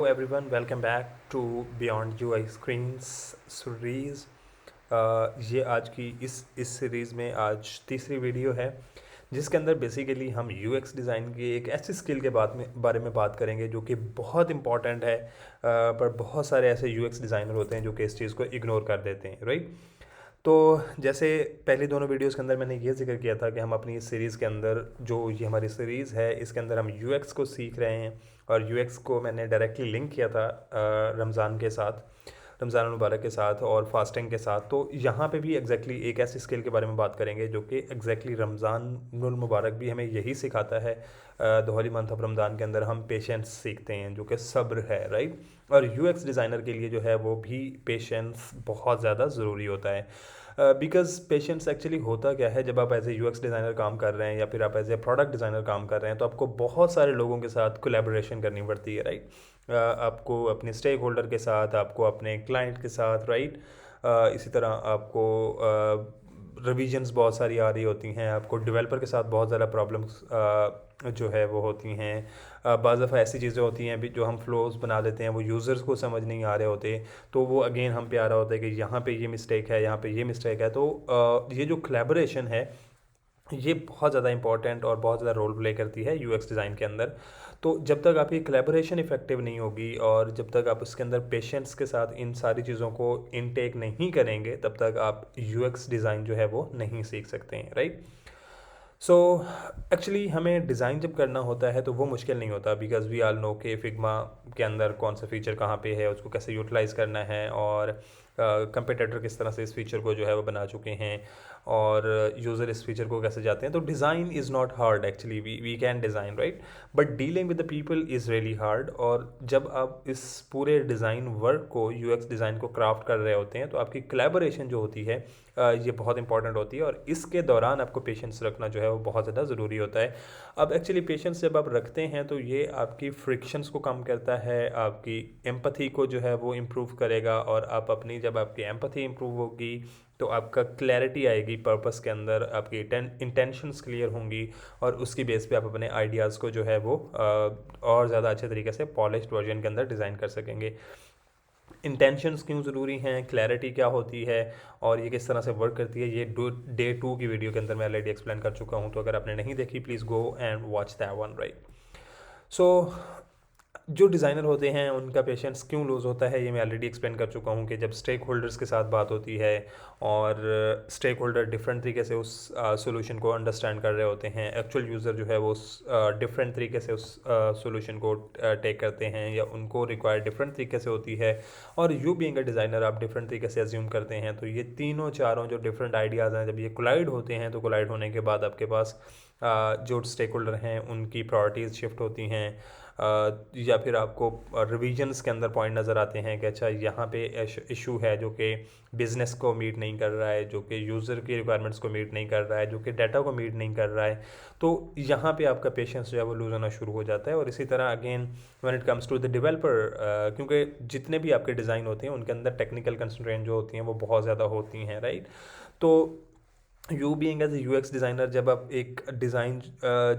Hello everyone, welcome back to Beyond UI Screens series. ये आज की इस सीरीज़ में आज तीसरी वीडियो है जिसके अंदर बेसिकली हम UX डिज़ाइन की एक ऐसी स्किल के बारे में बात करेंगे जो कि बहुत इंपॉर्टेंट है। पर बहुत सारे ऐसे UX डिज़ाइनर होते हैं जो कि इस चीज़ को इग्नोर कर देते हैं, राइट। तो जैसे पहली दोनों वीडियोस के अंदर मैंने ये जिक्र किया था कि हम अपनी इस सीरीज़ के अंदर जो ये हमारी सीरीज़ है इसके अंदर हम यूएक्स को सीख रहे हैं। और यूएक्स को मैंने डायरेक्टली लिंक किया था रमज़ान के साथ, रमज़ान मुबारक के साथ और फास्टिंग के साथ। तो यहाँ पे भी एग्जैक्टली एक ऐसी स्किल के बारे में बात करेंगे जो कि एग्जैक्टली रमज़ानुल मुबारक भी हमें यही सिखाता है। The Holi month of Ramzan के अंदर हम पेशेंस सीखते हैं जो कि सब्र है, राइट। और यूएक्स डिज़ाइनर के लिए जो है वो भी पेशेंस बहुत ज़्यादा ज़रूरी होता है। बिकॉज पेशेंस एक्चुअली होता क्या है, जब आप एज ए यूएक्स डिज़ाइनर काम कर रहे हैं या फिर आप एज ए प्रोडक्ट डिज़ाइनर काम कर रहे हैं तो आपको बहुत सारे लोगों के साथ कोलैबोरेशन करनी पड़ती है, राइट। आपको अपने स्टेक होल्डर के साथ, आपको अपने क्लाइंट के साथ, राइट। इसी तरह आपको रिविजन्स बहुत सारी आ रही होती हैं, आपको डेवलपर के साथ बहुत ज़्यादा प्रॉब्लम्स जो है वो होती हैं। बाज़ दफ़ा ऐसी चीज़ें होती हैं भी जो हम फ्लोज बना देते हैं वो यूज़र्स को समझ नहीं आ रहे होते, तो वो अगेन हम पे आ रहा होता है कि यहाँ पे ये मिस्टेक है, यहाँ पे ये मिस्टेक है। तो ये जो कोलैबोरेशन है ये बहुत ज़्यादा इंपॉर्टेंट और बहुत ज़्यादा रोल प्ले करती है यूएक्स डिज़ाइन के अंदर। तो जब तक आपकी कोलैबोरेशन इफेक्टिव नहीं होगी और जब तक आप उसके अंदर पेशेंस के साथ इन सारी चीज़ों को इनटेक नहीं करेंगे तब तक आप यूएक्स डिज़ाइन जो है वो नहीं सीख सकते हैं, राइट। सो एक्चुअली हमें डिज़ाइन जब करना होता है तो वो मुश्किल नहीं होता, बिकॉज वी आल नो के फिग्मा के अंदर कौन सा फ़ीचर कहाँ पे है, उसको कैसे यूटिलाइज़ करना है और कंपटीटर किस तरह से इस फीचर को जो है वो बना चुके हैं और यूज़र इस फीचर को कैसे जाते हैं। तो design is not hard, actually we can design, right. But dealing with the people is really hard. और जब आप इस पूरे डिज़ाइन वर्क को, यूएक्स डिज़ाइन को क्राफ्ट कर रहे होते हैं तो आपकी कोलैबोरेशन जो होती है ये बहुत इंपॉर्टेंट होती है और इसके दौरान आपको पेशेंस रखना जो है वो बहुत ज़्यादा ज़रूरी होता है। अब एक्चुअली पेशेंस जब आप रखते हैं तो ये आपकी फ्रिक्शंस को कम करता है, आपकी एम्पैथी को जो है वो इम्प्रूव करेगा। और आप अपनी, जब आपकी एम्पैथी इम्प्रूव होगी तो आपका क्लैरिटी आएगी पर्पस के अंदर, आपकी इंटेंशंस क्लियर होंगी और उसकी बेस पे आप अपने आइडियाज़ को जो है वो और ज़्यादा अच्छे तरीके से पॉलिश्ड वर्जन के अंदर डिज़ाइन कर सकेंगे। इंटेंशंस क्यों ज़रूरी हैं, क्लैरिटी क्या होती है और ये किस तरह से वर्क करती है, ये डे 2 की वीडियो के अंदर मैं ऑलरेडी एक्सप्लेन कर चुका हूँ। तो अगर आपने नहीं देखी please go and watch that one, right. So जो डिज़ाइनर होते हैं उनका पेशेंस क्यों लूज़ होता है ये मैं ऑलरेडी एक्सप्लेन कर चुका हूँ कि जब स्टेक होल्डर्स के साथ बात होती है और स्टेक होल्डर डिफरेंट तरीके से उस सॉल्यूशन को अंडरस्टैंड कर रहे होते हैं, एक्चुअल यूज़र जो है वो डिफरेंट तरीके से उस सॉल्यूशन को टेक करते हैं या उनको रिक्वायर डिफरेंट तरीके से होती है। और यू बीइंग अ डिज़ाइनर आप डिफरेंट तरीके से एज्यूम करते हैं। तो ये तीनों चारों जो डिफरेंट आइडियाज़ हैं जब ये कोलाइड होते हैं तो कोलाइड होने के बाद आपके पास जो स्टेक होल्डर हैं उनकी प्रायोरिटीज़ शिफ्ट होती हैं। या फिर आपको रिवीजन्स के अंदर पॉइंट नज़र आते हैं कि अच्छा यहाँ पे इशू है जो कि बिज़नेस को मीट नहीं कर रहा है, जो कि यूज़र की रिक्वायरमेंट्स को मीट नहीं कर रहा है, जो कि डाटा को मीट नहीं कर रहा है। तो यहाँ पे आपका पेशेंस जो है वो लूज़ होना शुरू हो जाता है। और इसी तरह again when it comes to the developer, क्योंकि जितने भी आपके डिज़ाइन होते हैं उनके अंदर टेक्निकल कंस्ट्रेंट जो होती हैं वो बहुत ज़्यादा होती हैं, राइट। तो you being as a UX designer जब आप एक डिज़ाइन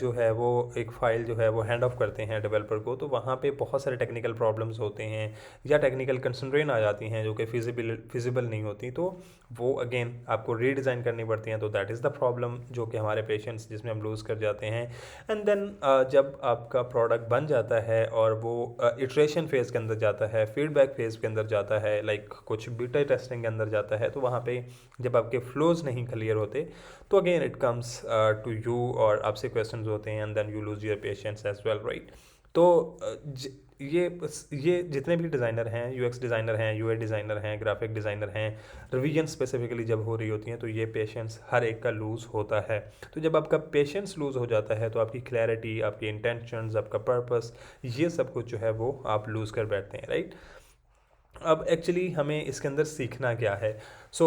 जो है वो एक फ़ाइल जो है वो हैंड ऑफ करते हैं डेवलपर को, तो वहाँ पे बहुत सारे टेक्निकल प्रॉब्लम्स होते हैं या टेक्निकल कंस्ट्रेंट आ जाती हैं जो कि फिजिबल नहीं होती। तो वो अगेन आपको रीडिज़ाइन करनी पड़ती हैं। तो दैट इज़ द प्रॉब्लम जो कि हमारे पेशेंट्स जिसमें हम लूज़ कर जाते हैं। एंड देन जब आपका प्रोडक्ट बन जाता है और वो इटरेशन फेज़ के अंदर जाता है, फीडबैक फेज़ के अंदर जाता है, लाइक कुछ बीटा टेस्टिंग के अंदर जाता है, तो वहाँ पे जब आपके फ्लोज नहीं क्लियर होते तो again it comes to you और आपसे क्वेश्चंस होते हैं and then you lose your patience as well, right. तो ये जितने भी डिज़ाइनर हैं, यूएक्स डिज़ाइनर हैं, यूआई डिज़ाइनर हैं, ग्राफिक डिज़ाइनर हैं, रिवीजन स्पेसिफिकली जब हो रही होती हैं तो ये पेशेंस हर एक का लूज़ होता है। तो जब आपका पेशेंस लूज़ हो जाता है तो आपकी क्लैरिटी, आपकी इंटेंशंस, आपका पर्पस, ये सब कुछ जो है वो आप लूज़ कर बैठते हैं, राइट। अब एक्चुअली हमें इसके अंदर सीखना क्या है। So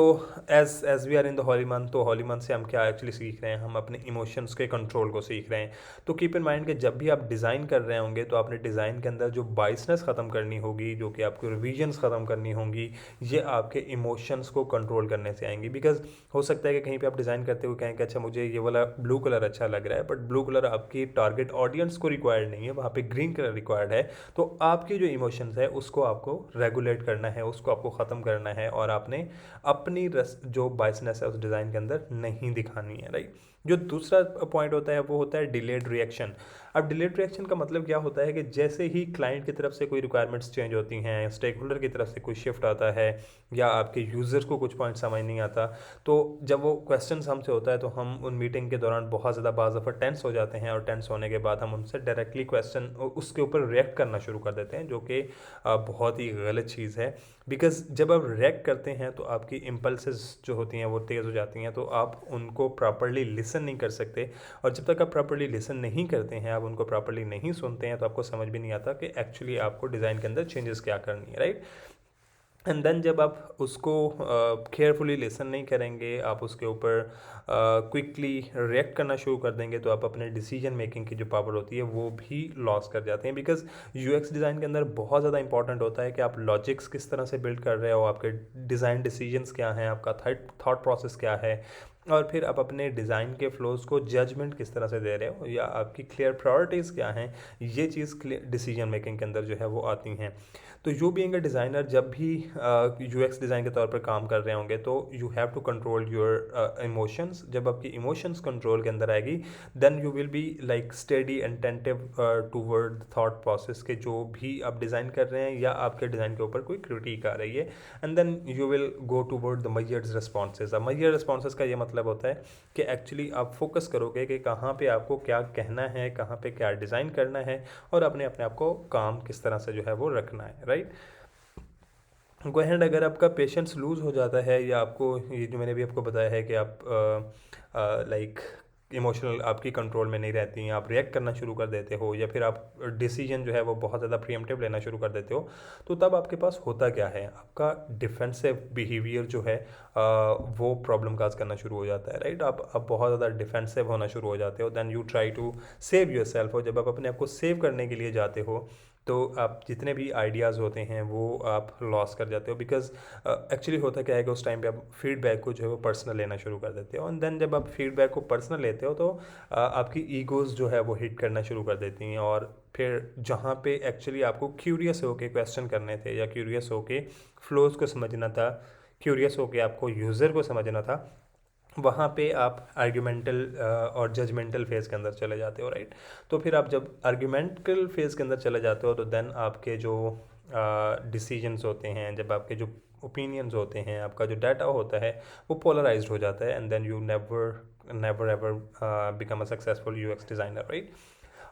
as we are in the holy month, तो हॉली मंथ से हम क्या एक्चुअली सीख रहे हैं, हम अपने इमोशंस के कंट्रोल को सीख रहे हैं। तो कीप इन माइंड कि जब भी आप डिज़ाइन कर रहे होंगे तो आपने डिज़ाइन के अंदर जो बाइसनेस ख़त्म करनी होगी, जो कि आपको रिविजन्स ख़त्म करनी होंगी, ये आपके इमोशंस को कंट्रोल करने से आएंगी। बिकॉज हो सकता है कि कहीं पे आप डिज़ाइन करते हुए कहें कि अच्छा मुझे ये वाला ब्लू कलर अच्छा लग रहा है, बट ब्लू कलर आपकी टारगेट ऑडियंस को रिक्वायर्ड नहीं है, वहाँ पे ग्रीन कलर रिक्वायर्ड है। तो आपके जो इमोशंस है उसको आपको रेगुलेट करना है, उसको आपको ख़त्म करना है, और आपने अपनी जो बाइसनेस है उस डिज़ाइन के अंदर नहीं दिखानी है, राइट। जो दूसरा पॉइंट होता है वो होता है डिलेड रिएक्शन। अब डिलेड रिएक्शन का मतलब क्या होता है कि जैसे ही क्लाइंट की तरफ से कोई रिक्वायरमेंट्स चेंज होती हैं, स्टेक होल्डर की तरफ से कोई शिफ्ट आता है, या आपके यूज़र्स को कुछ पॉइंट समझ नहीं आता, तो जब वो क्वेश्चन हमसे होता है तो हम उन मीटिंग के दौरान बहुत ज़्यादा बाज़ दफ़ा टेंस हो जाते हैं, और टेंस होने के बाद हम उनसे डायरेक्टली क्वेश्चन उसके ऊपर रिएक्ट करना शुरू कर देते हैं, जो कि बहुत ही गलत चीज़ है। बिकॉज जब आप रिएक्ट करते हैं तो आपकी इम्पल्सेस जो होती हैं वो तेज़ हो जाती हैं, तो आप उनको प्रॉपरली लिसन नहीं कर सकते। और जब तक आप प्रॉपरली लिसन नहीं करते हैं, आप उनको प्रॉपरली नहीं सुनते हैं, तो आपको समझ भी नहीं आता कि एक्चुअली आपको डिज़ाइन के अंदर चेंजेस क्या करनी है, राइट। एंड देन जब आप उसको केयरफुली लिसन नहीं करेंगे, आप उसके ऊपर क्विकली रिएक्ट करना शुरू कर देंगे, तो आप अपने डिसीजन मेकिंग की जो पावर होती है वो भी लॉस कर जाते हैं। बिकॉज यूएक्स डिज़ाइन के अंदर बहुत ज़्यादा इंपॉर्टेंट होता है कि आप लॉजिक्स किस तरह से बिल्ड कर रहे हो, आपके डिज़ाइन डिसीजंस क्या हैं, आपका थॉट प्रोसेस क्या है, और फिर आप अपने डिज़ाइन के फ्लोज को जजमेंट किस तरह से दे रहे हो, या आपकी क्लियर प्रायोरिटीज़ क्या हैं। ये चीज़ डिसीजन मेकिंग के अंदर जो है वो आती हैं। तो यू बीइंग अ डिज़ाइनर जब भी यूएक्स डिज़ाइन के तौर पर काम कर रहे होंगे, तो you have to control your emotions. जब आपकी इमोशंस कंट्रोल के अंदर आएगी, then you will be like steady and tentative toward thought process के जो भी आप डिज़ाइन कर रहे हैं, या आपके डिज़ाइन के ऊपर कोई क्रिटिक आ रही है। And then you will go toward the measured responses. अब मेजर्ड रिस्पॉन्सेज का ये मतलब होता है कि एक्चुअली आप फोकस करोगे कि कहाँ पे आपको क्या कहना है, कहाँ पे क्या डिज़ाइन करना है, और अपने आप को काम किस तरह से जो है वो रखना है, राइट। Go ahead. अगर आपका पेशेंस लूज़ हो जाता है, या आपको ये जो मैंने भी आपको बताया है कि आप लाइक इमोशनल आपकी कंट्रोल में नहीं रहती हैं, आप रिएक्ट करना शुरू कर देते हो, या फिर आप डिसीजन जो है वो बहुत ज़्यादा प्रीएम्प्टिव लेना शुरू कर देते हो, तो तब आपके पास होता क्या है, आपका डिफेंसिव बिहेवियर जो है वो प्रॉब्लम काज करना शुरू हो जाता है, राइट। आप बहुत ज़्यादा डिफेंसिव होना शुरू हो जाते हो। Then you try to save yourself. और जब आप अपने आप को सेव करने के लिए जाते हो, तो आप जितने भी आइडियाज़ होते हैं वो आप लॉस कर जाते हो। बिकॉज एक्चुअली होता क्या है कि उस टाइम पे आप फीडबैक को जो है वो पर्सनल लेना शुरू कर देते हो, एंड देन जब आप फीडबैक को पर्सनल लेते हो, तो आपकी ईगोज़ जो है वो हिट करना शुरू कर देती हैं। और फिर जहाँ पे एक्चुअली आपको क्यूरियस होके क्वेश्चन करने थे, या क्यूरियस होके फ्लोज को समझना था, क्यूरियस होके आपको यूज़र को समझना था, वहाँ पे आप आर्ग्यूमेंटल और जजमेंटल फेज़ के अंदर चले जाते हो, राइट। तो फिर आप जब आर्ग्यूमेंटल फेज़ के अंदर चले जाते हो, तो देन आपके जो डिसीजंस होते हैं, जब आपके जो ओपिनियंस होते हैं, आपका जो डाटा होता है वो पोलराइज्ड हो जाता है, and then you never never ever become a successful UX designer, right.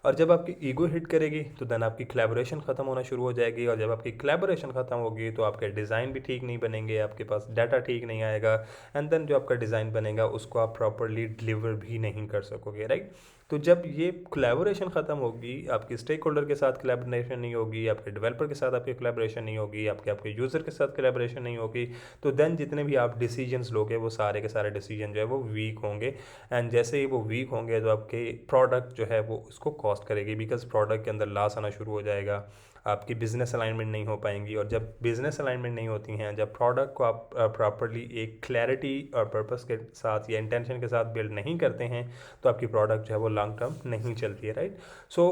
और जब आपकी ईगो हिट करेगी, तो देन आपकी कोलैबोरेशन ख़त्म होना शुरू हो जाएगी, और जब आपकी कोलैबोरेशन ख़त्म होगी, तो आपके डिज़ाइन भी ठीक नहीं बनेंगे, आपके पास डाटा ठीक नहीं आएगा, एंड देन जो आपका डिज़ाइन बनेगा उसको आप प्रॉपरली डिलीवर भी नहीं कर सकोगे, राइट। तो जब ये कोलैबोरेशन ख़त्म होगी, आपकी स्टेक होल्डर के साथ कोलैबोरेशन नहीं होगी, आपके डेवलपर के साथ आपकी कोलैबोरेशन नहीं होगी, आपके यूज़र के साथ कोलैबोरेशन नहीं होगी, तो देन जितने भी आप डिसीजंस लोगे वो सारे के सारे डिसीजन जो है वो वीक होंगे। एंड जैसे ही वो वीक होंगे, तो आपके प्रोडक्ट जो है वो उसको कॉस्ट करेगी, बिकॉज प्रोडक्ट के अंदर लॉस आना शुरू हो जाएगा, आपकी बिजनेस अलाइनमेंट नहीं हो पाएंगी। और जब बिजनेस अलाइनमेंट नहीं होती हैं, जब प्रोडक्ट को आप प्रॉपरली एक क्लैरिटी और पर्पस के साथ या इंटेंशन के साथ बिल्ड नहीं करते हैं, तो आपकी प्रोडक्ट जो है वो लॉन्ग टर्म नहीं चलती है, राइट। सो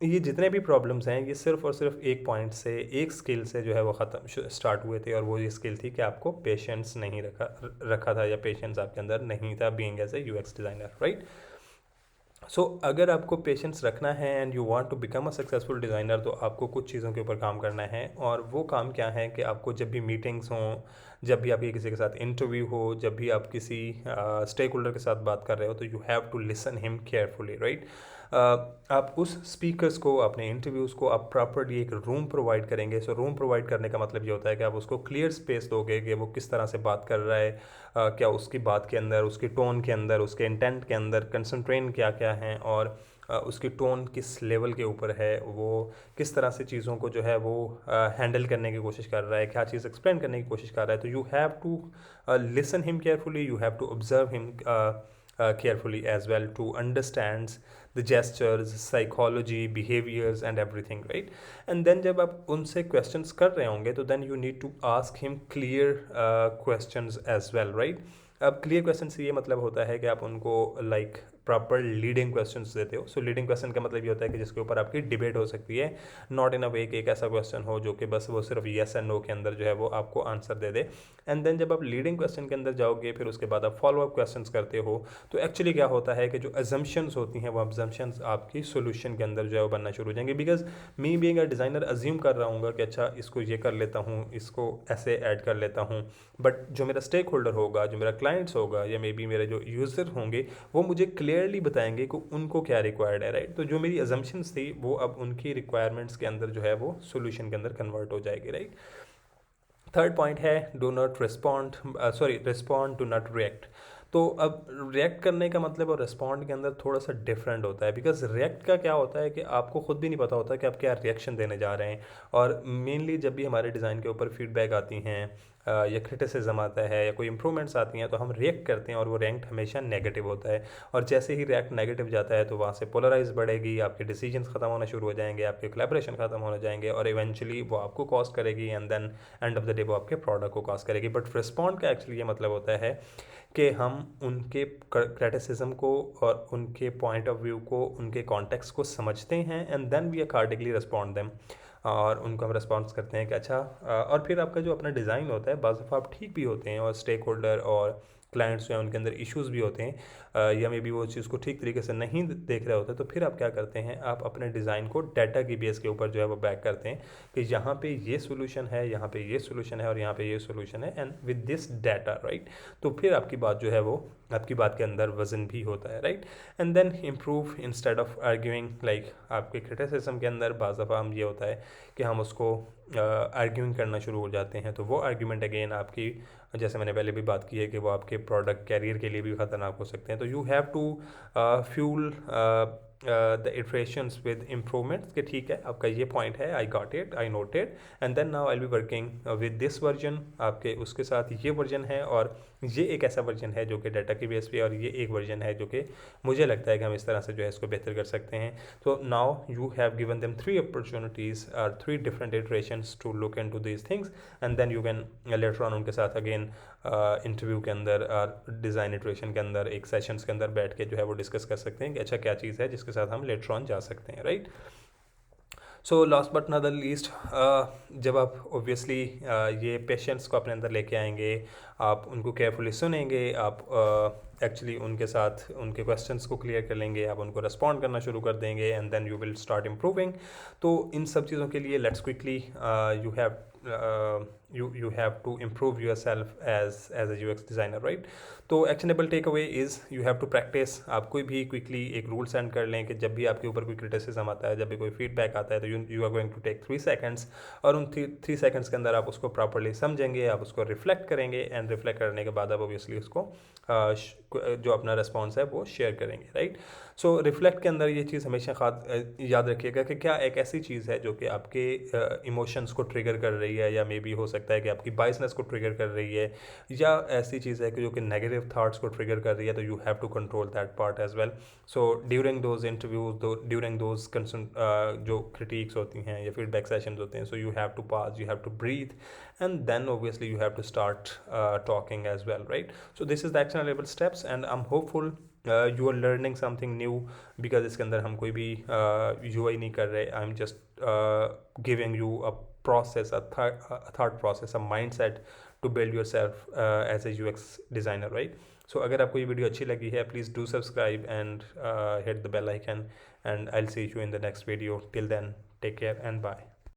ये जितने भी प्रॉब्लम्स हैं, ये सिर्फ और सिर्फ एक पॉइंट से, एक स्किल से जो है वो ख़त्म स्टार्ट हुए थे, और वो ये स्किल थी कि आपको पेशेंस नहीं रखा था, या पेशेंस आपके अंदर नहीं था being as a UX designer, right. So अगर आपको पेशेंस रखना है and you want to become a successful designer, तो आपको कुछ चीज़ों के ऊपर काम करना है। और वो काम क्या है कि आपको जब भी मीटिंग्स हों, जब भी आपकी किसी के साथ इंटरव्यू हो, जब भी आप किसी स्टेक होल्डर के साथ बात कर रहे हो, तो you have to listen him carefully, right. आप उस स्पीकर्स को, अपने इंटरव्यूज़ को आप प्रॉपरली एक रूम प्रोवाइड करेंगे। सो रूम प्रोवाइड करने का मतलब ये होता है कि आप उसको क्लियर स्पेस दोगे कि वो किस तरह से बात कर रहा है, क्या उसकी बात के अंदर, उसकी टोन के अंदर, उसके इंटेंट के अंदर कंसंट्रेट क्या क्या हैं, और उसकी टोन किस लेवल के ऊपर है, वो किस तरह से चीज़ों को जो है वो हैंडल करने की कोशिश कर रहा है, क्या चीज़ एक्सप्लेन करने की कोशिश कर रहा है। तो you have to listen him carefully, you have to observe him carefully as well to understand the gestures, psychology, behaviors and everything, right? And then जब आप उनसे questions कर रहे होंगे तो then you need to ask him clear questions as well, right? अब clear question से ये मतलब होता है कि आप उनको लाइक प्रॉपर लीडिंग क्वेश्चंस देते हो। सो लीडिंग क्वेश्चन का मतलब ये होता है कि जिसके ऊपर आपकी डिबेट हो सकती है, नॉट इन अ वे कि एक ऐसा क्वेश्चन हो जो कि बस वो सिर्फ येस एंड नो के अंदर जो है वो आपको आंसर दे दे। एंड देन जब आप लीडिंग क्वेश्चन के अंदर जाओगे फिर उसके बाद आप फॉलो अप क्वेश्चंस करते हो, तो एक्चुअली क्या होता है कि जो अजम्पशंस होती हैं वो अजम्पशंस आपकी सोल्यूशन के अंदर जो है वो बनना शुरू हो जाएंगे। Because me being a designer assume कर रहा हूँ कि अच्छा इसको ये कर लेता हूँ, इसको ऐसे ऐड कर लेता हूँ, बट जो मेरा स्टेक होल्डर होगा, जो मेरा क्लाइंट्स होगा या मे बी मेरे जो यूज़र होंगे वो मुझे क्लियरली बताएंगे कि उनको क्या रिक्वायर्ड है, राइट? तो जो मेरी अजम्पशंस थी वो अब उनकी रिक्वायरमेंट्स के अंदर जो है वो सोल्यूशन के अंदर कन्वर्ट हो जाएगी, राइट? थर्ड पॉइंट है do not respond, respond to not react. तो अब रिएक्ट करने का मतलब और रिस्पॉन्ड के अंदर थोड़ा सा डिफरेंट होता है। बिकॉज रिएक्ट का क्या होता है कि आपको खुद भी नहीं पता होता कि आप क्या रिएक्शन देने जा रहे हैं। और मेनली जब भी हमारे डिज़ाइन के ऊपर फीडबैक आती हैं या क्रिटिसिज्म आता है या कोई इंप्रूवमेंट्स आती हैं तो हम रिएक्ट करते हैं और वो रिएक्ट हमेशा नेगेटिव होता है। और जैसे ही रिएक्ट नेगेटिव जाता है तो वहाँ से पोलराइज बढ़ेगी, आपके डिसीजंस ख़त्म होना शुरू हो जाएंगे, आपके कोलैबोरेशन ख़त्म होने जाएंगे और इवेंचुअली वो आपको कॉस्ट करेगी and then end of the day वो आपके प्रोडक्ट को कॉस्ट करेगी। बट रिस्पॉन्ड का एक्चुअली ये मतलब होता है कि हम उनके क्रिटिसिज्म को और उनके पॉइंट ऑफ व्यू को, उनके कॉन्टेक्स्ट को समझते हैं and then we accordingly respond them, और उनको हम रिस्पॉन्स करते हैं कि अच्छा। और फिर आपका जो अपना डिज़ाइन होता है बाज़ दफ़ा आप ठीक भी होते हैं और स्टेक होल्डर और क्लाइंट्स जो हैं उनके अंदर इश्यूज़ भी होते हैं, या मे बी वो चीज़ को ठीक तरीके से नहीं देख रहे होते, तो फिर आप क्या करते हैं, आप अपने डिज़ाइन को डाटा की बेस के ऊपर जो है वो बैक करते हैं कि यहाँ पे ये सोल्यूशन है, यहाँ पे ये सोल्यूशन है और यहाँ पे ये सोल्यूशन है and with this data, right? तो फिर आपकी बात जो है वो, आपकी बात के अंदर वजन भी होता है, right? And then improve instead of arguing, like आपके क्रिटिसिज्म के अंदर बाज़ दफ़ा हम ये होता है कि हम उसको आर्ग्यूइंग करना शुरू हो जाते हैं, तो वो आर्ग्यूमेंट अगेन आपकी, जैसे मैंने पहले भी बात की है कि वो आपके प्रोडक्ट कैरियर के लिए भी ख़तरनाक हो सकते हैं। तो you have to fuel the iterations with improvements कि ठीक है आपका ये पॉइंट है, I got it, I noted and then now I will be working with this version, आपके उसके साथ ये वर्जन है और ये एक ऐसा वर्जन है जो कि डाटा की बेस पे, और ये एक वर्जन है जो कि मुझे लगता है कि हम इस तरह से जो है इसको बेहतर कर सकते हैं। तो now you have given them 3 opportunities और 3 different iterations to look into these things and then you can later on उनके साथ अगेन इंटरव्यू के अंदर और डिज़ाइन इटरेशन के अंदर एक सेशंस के अंदर बैठ के जो है वो डिस्कस कर सकते हैं कि अच्छा क्या चीज़ है जिसके साथ हम लेटर ऑन जा सकते हैं, right? So last but not the least, जब आप ऑब्वियसली ये पेशेंट्स को अपने अंदर लेके आएंगे, आप उनको केयरफुली सुनेंगे, आप एक्चुअली उनके साथ उनके क्वेश्चंस को क्लियर कर लेंगे, आप उनको रिस्पॉन्ड करना शुरू कर देंगे and then you will start improving. तो इन सब चीज़ों के लिए let's quickly you have to improve yourself as a UX designer, right? तो actionable takeaway is you have to practice। आप कोई भी क्विकली एक रूल सेंड कर लें कि जब भी आपके ऊपर कोई क्रिटिसिज्म आता है, जब भी कोई फीडबैक आता है, तो you are going to take 3 seconds और उन 3 सेकंड्स के अंदर आप उसको प्रॉपरली समझेंगे, आप उसको रिफ्लेक्ट करेंगे एंड रिफ्लेक्ट करने के बाद आप ऑब्वियसली उसको जो अपना रिस्पॉन्स है वो शेयर करेंगे, राइट? सो रिफ्लेक्ट के अंदर ये चीज़ हमेशा याद रखिएगा कि क्या एक ऐसी चीज़ है जो कि आपके इमोशंस को ट्रिगर कर रही है, या मे बी हो सकता है कि आपकी बायसनेस को ट्रिगर कर रही है, या ऐसी चीज़ है कि जो कि नेगेटिव थाट्स को ट्रिगर कर रही है, तो you have to control that part as well. So during those interviews, during those जो क्रिटिक्स होती हैं या फीडबैक सेशंस होते हैं, so you have to pause, you have to breathe and then obviously you have to start talking as well, right? So this is the actionable steps and I'm hopeful you are learning something new, because इसके अंदर हम कोई भी UI नहीं कर रहे, I'm just giving you a process, a thought process, a mindset to build yourself as a UX designer, right? So अगर आपको ये वीडियो अच्छी लगी है, please do subscribe and hit the bell icon and I'll see you in the next video. Till then, take care and bye.